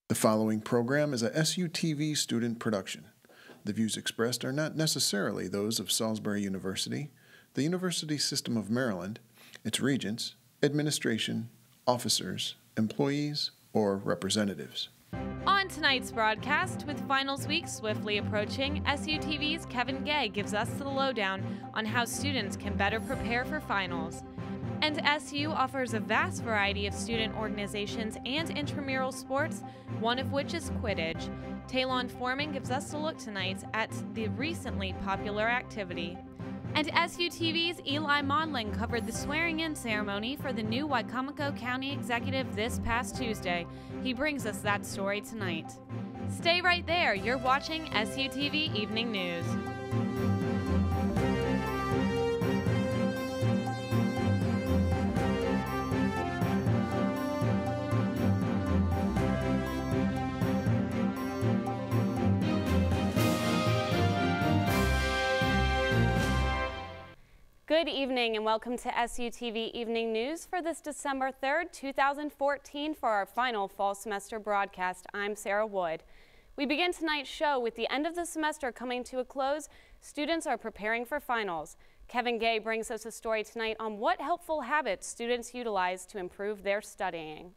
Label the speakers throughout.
Speaker 1: The following program is a SUTV student production. The views expressed are not necessarily those of Salisbury University, the University System of Maryland, its regents, administration, officers, employees, or representatives.
Speaker 2: On tonight's broadcast, with finals week swiftly approaching, SUTV's Kevin Gay gives us the lowdown on how students can better prepare for finals. And SU offers a vast variety of student organizations and intramural sports, one of which is Quidditch. Talon Foreman gives us a look tonight at the recently popular activity. And SUTV's Eli Mondling covered the swearing-in ceremony for the new Wicomico County Executive this past Tuesday. He brings us that story tonight. Stay right there. You're watching SUTV Evening News. Good evening and welcome to SUTV Evening News for this December 3rd, 2014 for our final fall semester broadcast. I'm Sarah Wood. We begin tonight's show with the end of the semester coming to a close. Students are preparing for finals. Kevin Gay brings us a story tonight on what helpful habits students utilize to improve their studying.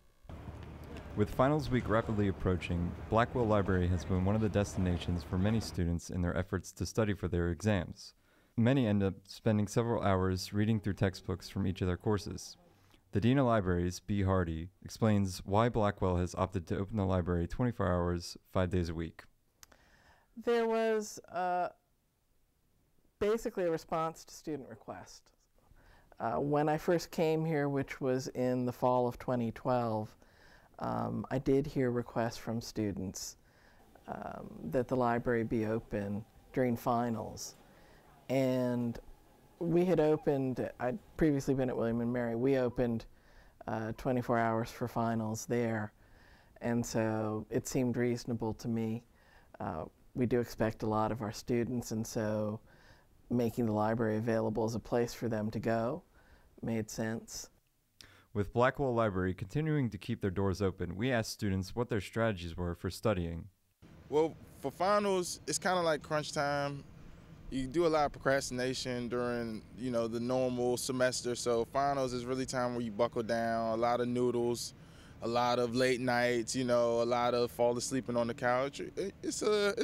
Speaker 3: With finals week rapidly approaching, Blackwell Library has been one of the destinations for many students in their efforts to study for their exams. Many end up spending several hours reading through textbooks from each of their courses. The Dean of Libraries, B. Hardy, explains why Blackwell has opted to open the library 24 hours, 5 days a week.
Speaker 4: There was basically a response to student requests. When I first came here, which was in the fall of 2012, I did hear requests from students that the library be open during finals. And we had opened, I'd previously been at William & Mary, we opened 24 hours for finals there. And so it seemed reasonable to me. We do expect a lot of our students, and so making the library available as a place for them to go made sense.
Speaker 3: With Blackwell Library continuing to keep their doors open, we asked students what their strategies were for studying.
Speaker 5: Well, for finals, it's kind of like crunch time. You do a lot of procrastination during, the normal semester. So finals is really time where you buckle down, a lot of noodles, a lot of late nights, a lot of fall asleep on the couch. It's a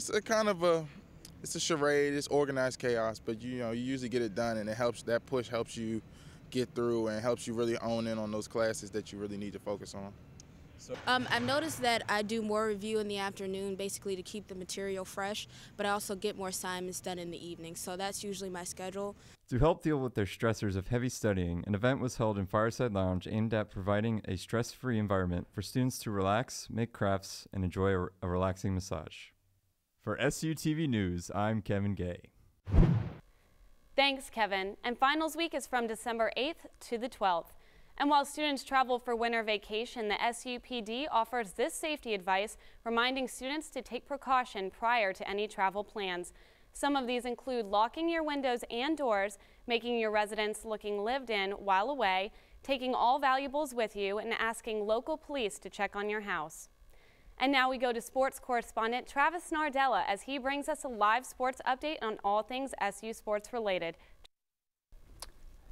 Speaker 5: charade, it's organized chaos, but you usually get it done, and that push helps you get through and helps you really own in on those classes that you really need to focus on.
Speaker 6: I've noticed that I do more review in the afternoon, basically to keep the material fresh, but I also get more assignments done in the evening, so that's usually my schedule.
Speaker 3: To help deal with their stressors of heavy studying, an event was held in Fireside Lounge aimed at providing a stress-free environment for students to relax, make crafts, and enjoy a relaxing massage. For SUTV News, I'm Kevin Gay.
Speaker 2: Thanks, Kevin. And finals week is from December 8th to the 12th. And while students travel for winter vacation, the SUPD offers this safety advice, reminding students to take precaution prior to any travel plans. Some of these include locking your windows and doors, making your residence looking lived in while away, taking all valuables with you, and asking local police to check on your house. And now we go to sports correspondent Travis Nardella as he brings us a live sports update on all things SU sports related.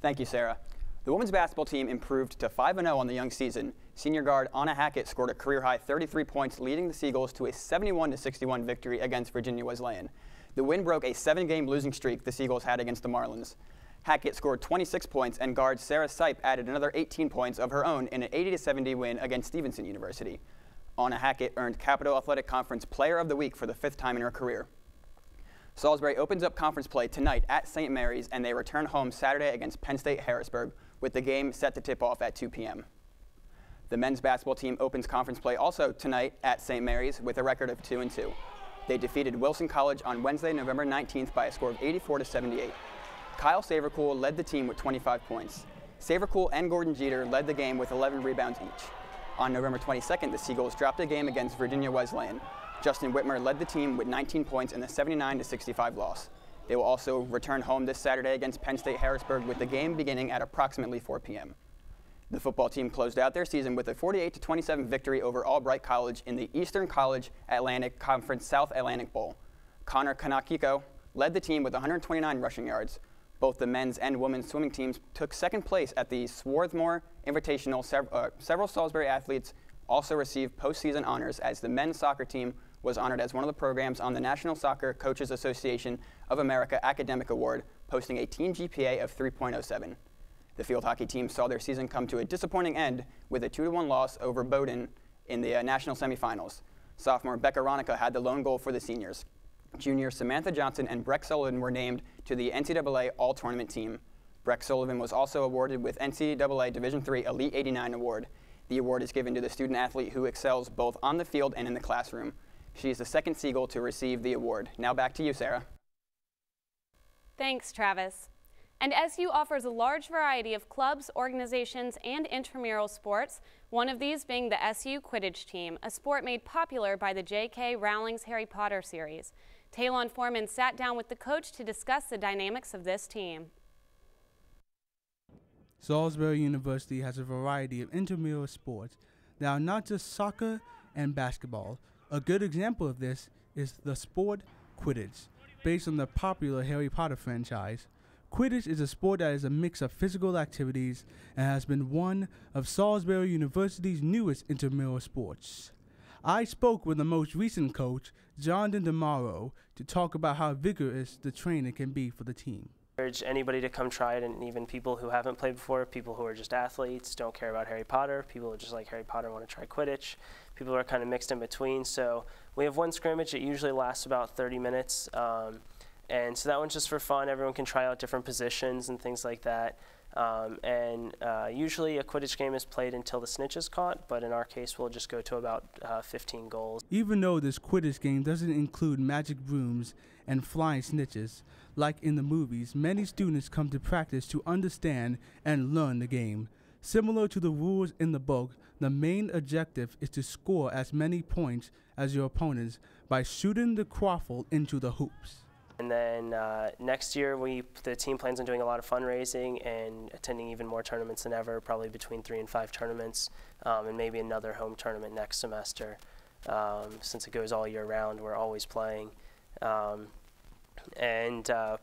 Speaker 7: Thank you, Sarah. The women's basketball team improved to 5-0 on the young season. Senior guard Anna Hackett scored a career-high 33 points, leading the Seagulls to a 71-61 victory against Virginia Wesleyan. The win broke a 7-game losing streak the Seagulls had against the Marlins. Hackett scored 26 points, and guard Sarah Sipe added another 18 points of her own in an 80-70 win against Stevenson University. Anna Hackett earned Capital Athletic Conference Player of the Week for the 5th time in her career. Salisbury opens up conference play tonight at St. Mary's, and they return home Saturday against Penn State Harrisburg, with the game set to tip off at 2 p.m. The men's basketball team opens conference play also tonight at St. Mary's with a record of 2-2. They defeated Wilson College on Wednesday, November 19th by a score of 84-78. Kyle Savercool led the team with 25 points. Savercool and Gordon Jeter led the game with 11 rebounds each. On November 22nd, the Seagulls dropped a game against Virginia Wesleyan. Justin Whitmer led the team with 19 points in the 79-65 loss. They will also return home this Saturday against Penn State Harrisburg, with the game beginning at approximately 4 p.m. The football team closed out their season with a 48-27 victory over Albright College in the Eastern College Atlantic Conference South Atlantic Bowl. Connor Kanakiko led the team with 129 rushing yards. Both the men's and women's swimming teams took second place at the Swarthmore Invitational. Several Salisbury athletes also received postseason honors, as the men's soccer team was honored as one of the programs on the National Soccer Coaches Association of America Academic Award, posting a team GPA of 3.07. The field hockey team saw their season come to a disappointing end with a 2-1 loss over Bowdoin in the national semifinals. Sophomore Becca Ronica had the lone goal for the seniors. Junior Samantha Johnson and Breck Sullivan were named to the NCAA All-Tournament team. Breck Sullivan was also awarded with NCAA Division III Elite 89 award. The award is given to the student athlete who excels both on the field and in the classroom. She is the second Seagull to receive the award. Now back to you, Sarah.
Speaker 2: Thanks, Travis. And SU offers a large variety of clubs, organizations, and intramural sports, one of these being the SU Quidditch team, a sport made popular by the J.K. Rowling's Harry Potter series. Talon Foreman sat down with the coach to discuss the dynamics of this team.
Speaker 8: Salisbury University has a variety of intramural sports that are not just soccer and basketball. A good example of this is the sport Quidditch, based on the popular Harry Potter franchise. Quidditch is a sport that is a mix of physical activities and has been one of Salisbury University's newest intramural sports. I spoke with the most recent coach, Jonathan DeMauro, to talk about how vigorous the training can be for the team.
Speaker 9: I urge anybody to come try it, and even people who haven't played before, people who are just athletes, don't care about Harry Potter, people who just like Harry Potter want to try Quidditch, people who are kind of mixed in between. So we have one scrimmage. It usually lasts about 30 minutes. And so that one's just for fun. Everyone can try out different positions and things like that. Usually a Quidditch game is played until the snitch is caught, but in our case we'll just go to about 15 goals.
Speaker 8: Even though this Quidditch game doesn't include magic brooms and flying snitches, like in the movies, many students come to practice to understand and learn the game. Similar to the rules in the book, the main objective is to score as many points as your opponents by shooting the quaffle into the hoops.
Speaker 9: And then next year, the team plans on doing a lot of fundraising and attending even more tournaments than ever, probably between 3 and 5 tournaments, and maybe another home tournament next semester. Since it goes all year round, we're always playing.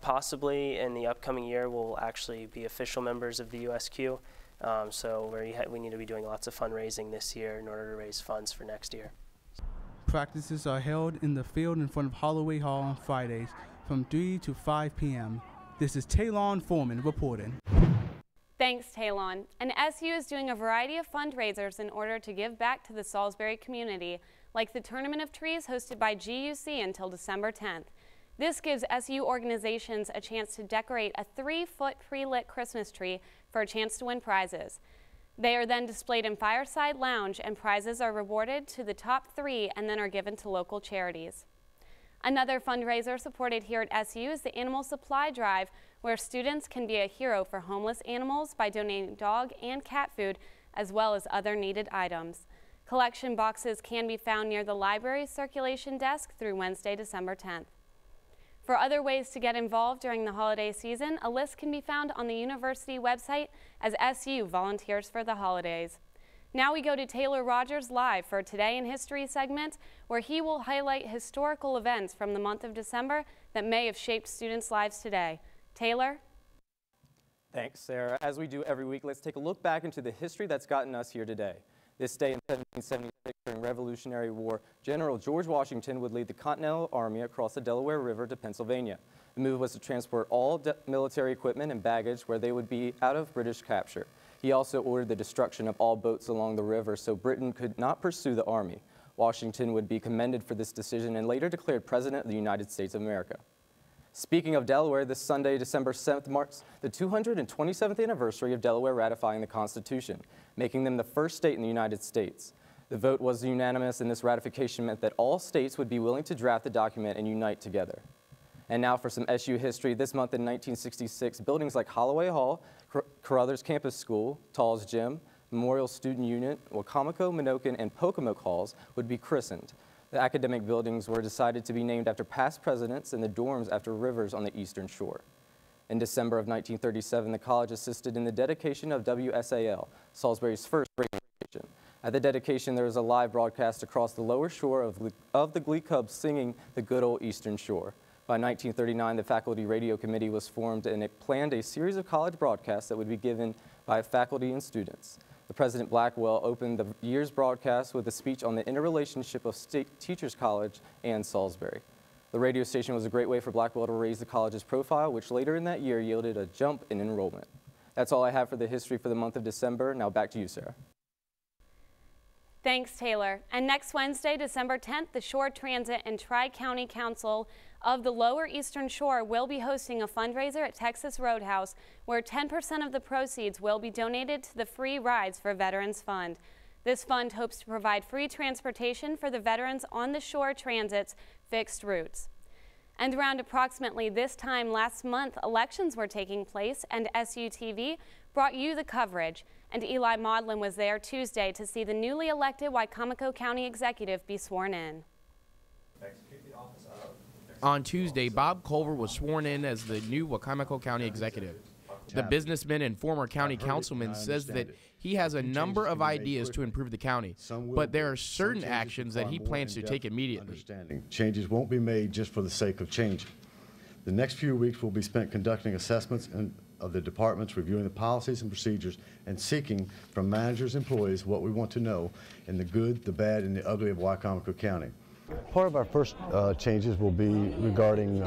Speaker 9: Possibly in the upcoming year, we'll actually be official members of the USQ. So we need to be doing lots of fundraising this year in order to raise funds for next year.
Speaker 8: Practices are held in the field in front of Holloway Hall on Fridays from 3 to 5 p.m. This is Talon Foreman reporting.
Speaker 2: Thanks, Talon. And SU is doing a variety of fundraisers in order to give back to the Salisbury community, like the Tournament of Trees hosted by GUC until December 10th. This gives SU organizations a chance to decorate a 3-foot pre-lit Christmas tree for a chance to win prizes. They are then displayed in Fireside Lounge, and prizes are rewarded to the top 3 and then are given to local charities. Another fundraiser supported here at SU is the Animal Supply Drive, where students can be a hero for homeless animals by donating dog and cat food, as well as other needed items. Collection boxes can be found near the library's circulation desk through Wednesday, December 10th. For other ways to get involved during the holiday season, a list can be found on the university website as SU volunteers for the holidays. Now we go to Taylor Rogers live for Today in History segment, where he will highlight historical events from the month of December that may have shaped students' lives today. Taylor?
Speaker 10: Thanks, Sarah. As we do every week, let's take a look back into the history that's gotten us here today. This day in 1776, during Revolutionary War, General George Washington would lead the Continental Army across the Delaware River to Pennsylvania. The move was to transport all military equipment and baggage where they would be out of British capture. He also ordered the destruction of all boats along the river so Britain could not pursue the army. Washington would be commended for this decision and later declared President of the United States of America. Speaking of Delaware, this Sunday, December 7th, marks the 227th anniversary of Delaware ratifying the Constitution, making them the first state in the United States. The vote was unanimous, and this ratification meant that all states would be willing to draft the document and unite together. And now for some SU history. This month in 1966, buildings like Holloway Hall, Carruthers Campus School, Tall's Gym, Memorial Student Unit, Wicomico, Minokan, and Wicomico Halls would be christened. The academic buildings were decided to be named after past presidents and the dorms after rivers on the eastern shore. In December of 1937, the college assisted in the dedication of WSAL, Salisbury's first radio station. At the dedication, there was a live broadcast across the lower shore of the Glee Club singing The Good Old Eastern Shore. By 1939, the Faculty Radio Committee was formed and it planned a series of college broadcasts that would be given by faculty and students. The President Blackwell opened the year's broadcast with a speech on the interrelationship of State Teachers College and Salisbury. The radio station was a great way for Blackwell to raise the college's profile, which later in that year yielded a jump in enrollment. That's all I have for the history for the month of December. Now back to you, Sarah.
Speaker 2: Thanks, Taylor. And next Wednesday, December 10th, the Shore Transit and Tri-County Council of the Lower Eastern Shore will be hosting a fundraiser at Texas Roadhouse where 10% of the proceeds will be donated to the Free Rides for Veterans Fund. This fund hopes to provide free transportation for the veterans on the Shore Transit's fixed routes. And around approximately this time last month, elections were taking place and SUTV brought you the coverage. And Eli Maudlin was there Tuesday to see the newly elected Wicomico County Executive be sworn in.
Speaker 11: On Tuesday, Bob Culver was sworn in as the new Wicomico County Executive. The businessman and former county councilman says that he has a number of ideas to improve the county, but there are certain actions that he plans to take immediately.
Speaker 12: Changes won't be made just for the sake of change. The next few weeks will be spent conducting assessments of the departments, reviewing the policies and procedures, and seeking from managers and employees what we want to know in the good, the bad, and the ugly of Wicomico County.
Speaker 13: Part of our first changes will be regarding,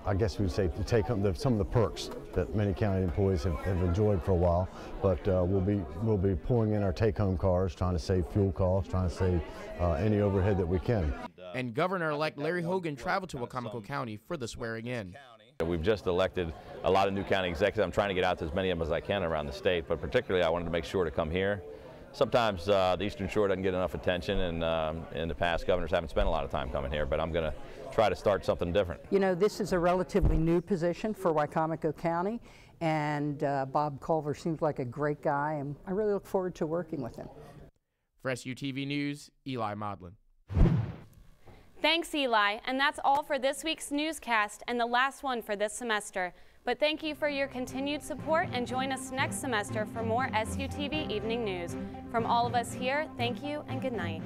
Speaker 13: I guess we would say, to take home some of the perks that many county employees have enjoyed for a while. But we'll be pulling in our take-home cars, trying to save fuel costs, trying to save any overhead that we can.
Speaker 11: And Governor-elect Larry Hogan traveled to Wicomico County for the swearing-in.
Speaker 14: We've just elected a lot of new county executives. I'm trying to get out to as many of them as I can around the state, but particularly I wanted to make sure to come here. Sometimes the Eastern Shore doesn't get enough attention, and in the past, governors haven't spent a lot of time coming here, but I'm going to try to start something different.
Speaker 15: You know, this is a relatively new position for Wicomico County, and Bob Culver seems like a great guy, and I really look forward to working with him.
Speaker 11: For SUTV News, Eli Maudlin.
Speaker 2: Thanks, Eli. And that's all for this week's newscast and the last one for this semester. But thank you for your continued support and join us next semester for more SUTV Evening News. From all of us here, thank you and good night.